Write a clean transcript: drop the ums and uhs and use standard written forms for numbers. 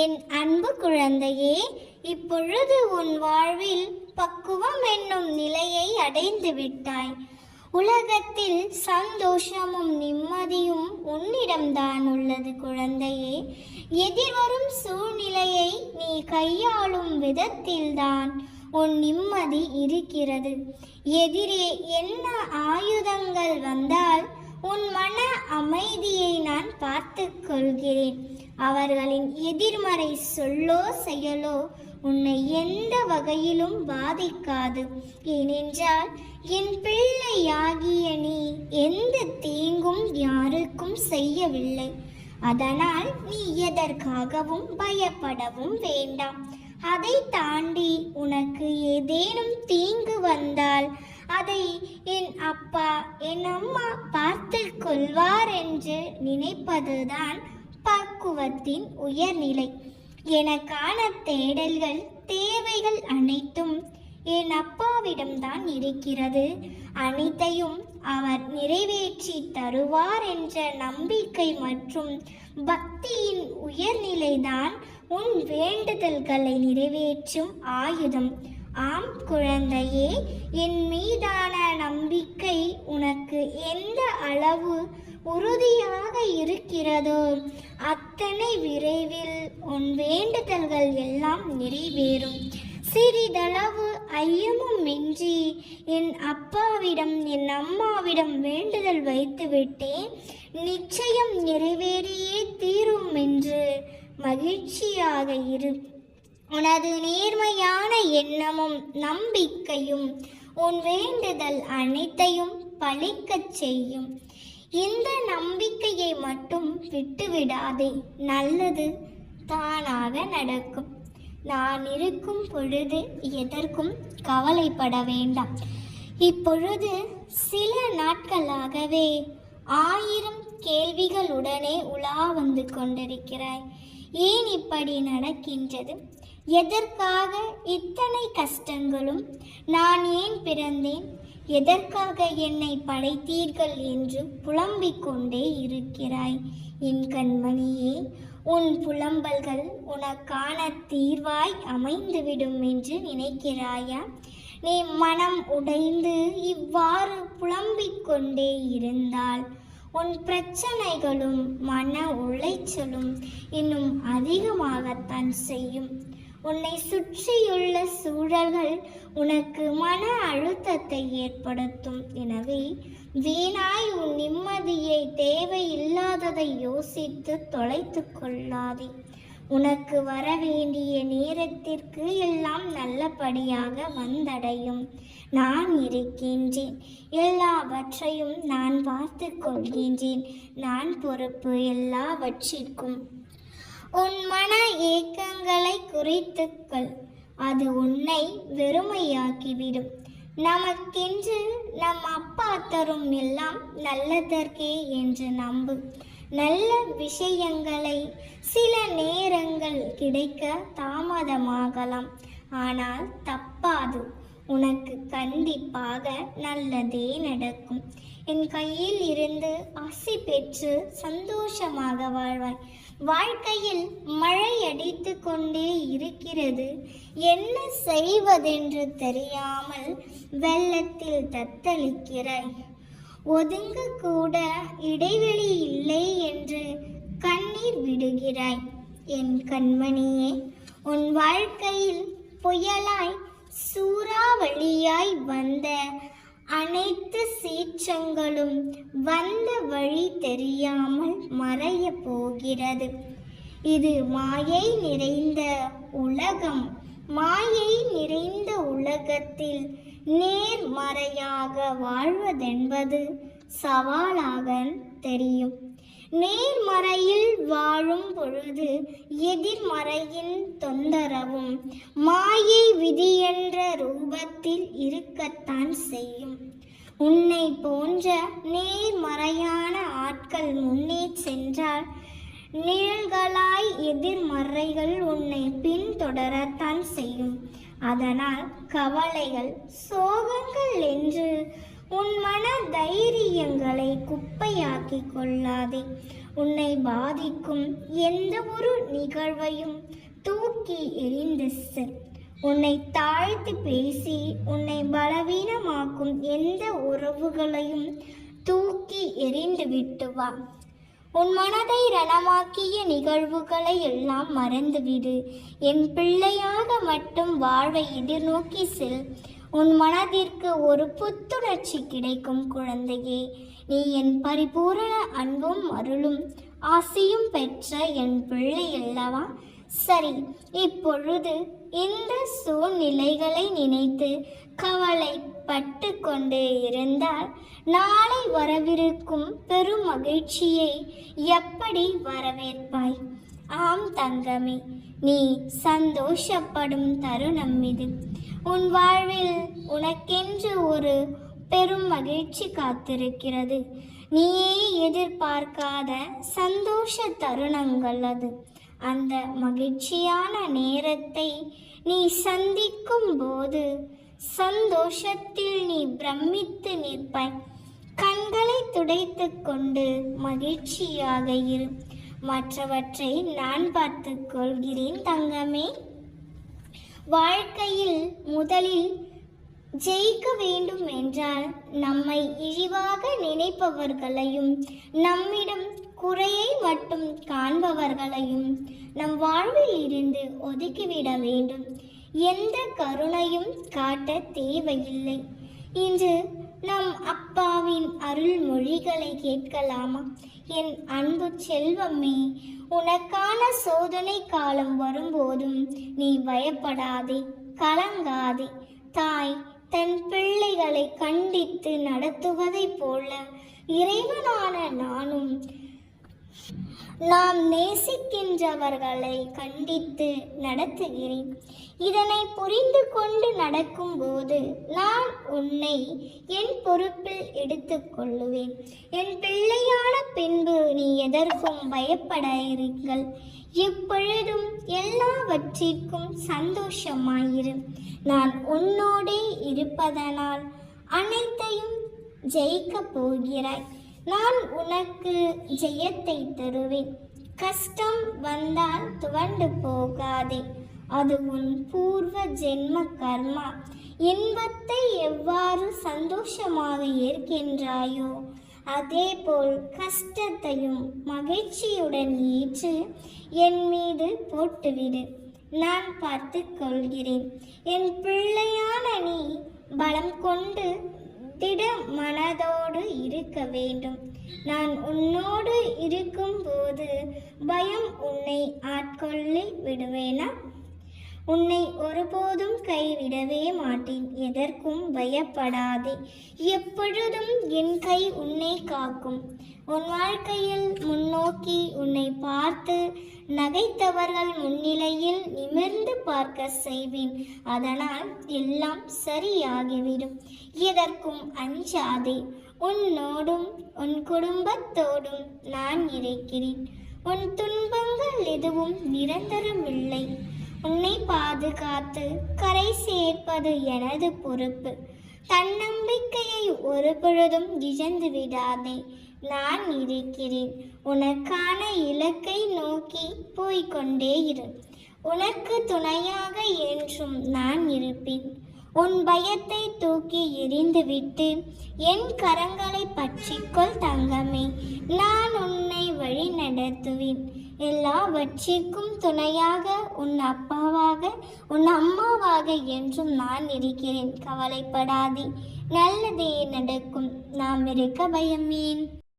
என் அன்பு குழந்தையே, இப்பொழுது உன் வாழ்வில் பக்குவம் என்னும் நிலையை அடைந்து விட்டாய். உலகத்தில் சந்தோஷமும் நிம்மதியும் உன்னிடம்தான் உள்ளது குழந்தையே. எதிர்வரும் சூழ்நிலையை நீ கையாளும் விதத்தில்தான் உன் நிம்மதி இருக்கிறது. எதிரே என்ன ஆயுதங்கள் வந்தால் உன் மன அமைதியை நான் பார்த்து கொள்கிறேன். அவர்களின் எதிர்மறை சொல்லோ செயலோ உன்னை எந்த வகையிலும் பாதிக்காது. ஏனென்றால் என் பிள்ளையாகிய நீ எந்த தீங்கும் யாருக்கும் செய்யவில்லை. அதனால் நீ எதற்காகவும் பயப்படவும் வேண்டாம். அதை தாண்டி உனக்கு ஏதேனும் தீங்கு வந்தால் அதை என் அப்பா என் அம்மா பார்த்து கொள்வார் என்று நினைப்பதுதான் பக்குவத்தின் உயர்நிலை. எனக்கான தேடல்கள் தேவைகள் அனைத்தும் என் அப்பாவிடம்தான் இருக்கிறது. அனைத்தையும் அவர் நிறைவேற்றி தருவார் என்ற நம்பிக்கை மற்றும் பக்தியின் உயர்நிலைதான் உன் வேண்டுதல்களை நிறைவேற்றும் ஆயுதம். ஆம் குழந்தையே, என் மீதான நம்பிக்கை உனக்கு எந்த அளவு உறுதியாக இருக்கிறதோ அத்தனை விரைவில் உன் வேண்டுதல்கள் எல்லாம் நிறைவேறும். சிறிதளவு ஐயமும் இன்றி என் அப்பாவிடம் என் அம்மாவிடம் வேண்டுதல் வைத்துவிட்டேன், நிச்சயம் நிறைவேறியே தீரும் என்று மகிழ்ச்சியாக இரு. உனது நேர்மையான எண்ணமும் நம்பிக்கையும் உன் வேண்டுதல் அனைத்தையும் பலிக்கச் செய்யும். இந்த நம்பிக்கையை மட்டும் விட்டுவிடாதே. நல்லது தானாக நடக்கும். நான் இருக்கும் பொழுது எதற்கும் கவலைப்பட வேண்டாம். இப்பொழுது சில நாட்களாகவே 1000 கேள்விகளுடனே உலா வந்து கொண்டிருக்கிறாய். ஏன் இப்படி நடக்கின்றது? எதற்காக இத்தனை கஷ்டங்களும்? நான் ஏன் பிறந்தேன்? எதற்காக என்னை படைத்தீர்கள் என்று புலம்பிக் கொண்டே இருக்கிறாய். என் கண்மணியே, உன் புலம்பல்கள் உனக்கான தீர்வாய் அமைந்துவிடும் என்று நினைக்கிறாயா? நீ மனம் உடைந்து இவ்வாறு புலம்பிக் கொண்டே இருந்தால் உன் பிரச்சனைகளும் மன உளைச்சலும் இன்னும் அதிகமாகத்தான் செய்யும். உன்னை சுற்றியுள்ள சூழல்கள் உனக்கு மன அழுத்தத்தை ஏற்படுத்தும். எனவே வீணாய் உன் நிம்மதியை தேவையில்லாததை யோசித்து தொலைத்து கொள்ளாதே. உனக்கு வர வேண்டிய நேரத்திற்கு எல்லாம் நல்லபடியாக வந்தடையும். நான் இருக்கின்றேன். எல்லாவற்றையும் நான் பார்த்து கொள்கின்றேன். நான் பொறுப்பு எல்லாவற்றிற்கும். உன் மன ஏக்கங்களை குறித்துக்கள். அது உன்னை வெறுமையாக்கிவிடும். நமக்கென்று நம் அப்பா தரும் எல்லாம் நல்லதற்கே என்று நம்பு. நல்ல விஷயங்களை சில நேரங்கள் கிடைக்க தாமதமாகலாம், ஆனால் தப்பாது. உனக்கு கண்டிப்பாக நல்லதே நடக்கும். என் கையில் இருந்து ஆசி பெற்று சந்தோஷமாக வாழ்வாய். வாழ்க்கையில் மழை அடித்து கொண்டே இருக்கிறது. என்ன செய்வதென்று தெரியாமல் வெள்ளத்தில் தத்தளிக்கிறாய். ஒதுங்க கூட இடைவெளி இல்லை என்று கண்ணீர் விடுகிறாய். என் கண்மணியே, உன் வாழ்க்கையில் புயலாய் சூறாவளியாய் வந்த அனைத்து சீற்றங்களும் வந்த வழி தெரியாமல் மறைய போகிறது. இது மாயை நிறைந்த உலகம். மாயை நிறைந்த உலகத்தில் நேர்மறையாக வாழ்வதென்பது சவாலாக தெரியும். நேர்மறையில் வாழும் பொழுது எதிர்மறையின் தொந்தரவும் மாயை விதி என்ற ரூபத்தில் இருக்கத்தான் செய்யும். உன்னை போன்ற நேர்மறையான ஆட்கள் முன்னே சென்றால் நிழல்களாய் எதிர்மறைகள் உன்னை பின்தொடரத்தான் செய்யும். அதனால் கவலைகள், சோகங்கள் என்று உன் மன தைரியங்களை குப்பையாக்கி கொள்ளாதே. உன்னை பாதிக்கும் எந்த ஒரு நிகழ்வையும் தூக்கி எறிந்து செல். உன்னை தாழ்த்தி பேசி உன்னை பலவீனமாக்கும் எந்த உறவுகளையும் தூக்கி எறிந்து விட்டு வா. உன் மனதை ரணமாக்கிய நிகழ்வுகளை எல்லாம் மறந்துவிடு. என் பிள்ளையாக மட்டும் வாழ்வை எதிர்நோக்கி செல். உன் மனதிற்கு ஒரு புத்துணர்ச்சி கிடைக்கும் குழந்தையே. நீ என் பரிபூரண அன்பும் அருளும் ஆசையும் பெற்ற என் பிள்ளை அல்லவா? சரி, இப்பொழுது இந்த சூழ்நிலைகளை நினைத்து கவலைப்பட்டு கொண்டு இருந்தால் நாளை வரவிருக்கும் பெரும் மகிழ்ச்சியை எப்படி வரவேற்பாய்? ஆம் தங்கமே, நீ சந்தோஷப்படும் தருணம் இது. உன் வாழ்வில் உனக்கென்று ஒரு பெரும் மகிழ்ச்சி காத்திருக்கிறது. நீயே எதிர்பார்க்காத சந்தோஷ தருணங்கள் அது. அந்த மகிழ்ச்சியான நேரத்தை நீ சந்திக்கும் போது சந்தோஷத்தில் நீ பிரமித்து நிற்பாய். கண்களை துடைத்து கொண்டு மகிழ்ச்சியாக இரு. மற்றவற்றை நான் பார்த்து கொள்கிறேன் தங்கமே. வாழ்க்கையில் முதலில் ஜெயிக்க வேண்டும் என்றால் நம்மை இழிவாக நினைப்பவர்களையும் நம்மிடம் குறையை மட்டும் காண்பவர்களையும் நம் வாழ்வில் இருந்து ஒதுக்கிவிட வேண்டும். எந்த கருணையும் காட்ட தேவையில்லை. இன்று நம் அப்பாவின் அருள்மொழிகளை கேட்கலாமா? என் அன்பு செல்வமே, உனக்கான சோதனை காலம் வரும்போதும் நீ பயப்படாதே, கலங்காதே. தாய் தன் பிள்ளைகளை கண்டித்து நடத்துவதைப் போல இறைவனான நானும் நாம் நேசிக்கின்றவர்களை கண்டித்து நடத்துகிறேன். இதனை புரிந்து கொண்டு நடக்கும்போது நான் உன்னை என் பொறுப்பில் எடுத்துக்கொள்ளுவேன். என் பிள்ளையான பின்பு நீ எதற்கும் பயப்படாதீர்கள். எப்பொழுதும் எல்லாவற்றிற்கும் சந்தோஷமாயிரு. நான் உன்னோடே இருப்பதனால் அனைத்தையும் ஜெயிக்கப் போகிறாய். நான் உனக்கு ஜெயத்தை தருவேன். கஷ்டம் வந்தால் துவண்டு போகாதே. அது உன் பூர்வ ஜென்ம கர்மா. இன்பத்தை எவ்வாறு சந்தோஷமாக ஏற்கின்றாயோ அதேபோல் கஷ்டத்தையும் மகிழ்ச்சியுடன் ஏற்று என் மீது போட்டுவிடு. நான் பார்த்து கொள்கிறேன். என் பிள்ளையான நீ பலம் கொண்டு திட மனதோடு இருக்க வேண்டும். நான் உன்னோடு இருக்கும்போது பயம் உன்னை ஆட்கொள்ளி விடுவேனா? உன்னை ஒருபோதும் கைவிடவே மாட்டேன். எதற்கும் பயப்படாதே. எப்பொழுதும் என் கை உன்னை காக்கும். உன் வாழ்க்கையில் முன்னோக்கி உன்னை பார்த்து நகைத்தவர்கள் முன்னிலையில் நிமிர்ந்து பார்க்க செய்வேன். அதனால் எல்லாம் சரியாகிவிடும். எதற்கும் அஞ்சாதே. உன்னோடும் உன் குடும்பத்தோடும் நான் இருக்கிறேன். உன் துன்பங்கள் எதுவும் நிரந்தரமில்லை. உன்னை பாதுகாத்து கரை சேர்ப்பது எனது பொறுப்பு. தன்னம்பிக்கையை ஒரு பொழுதும் இழந்து விடாதே. நான் இருக்கிறேன். உனக்கான இலக்கை நோக்கி போய்கொண்டே இரு. உனக்கு துணையாக என்றும் நான் இருப்பேன். உன் பயத்தை தூக்கி எறிந்துவிட்டு என் கரங்களை பற்றிக்கொள் தங்கமே. நான் உன்னை வழி நடத்துவேன். எல்லாவற்றிற்கும் துணையாக உன் அப்பாவாக உன் அம்மாவாக என்றும் நான் இருக்கிறேன். கவலைப்படாதே, நல்லதே நடக்கும். நாம் இருக்க பயமேன்.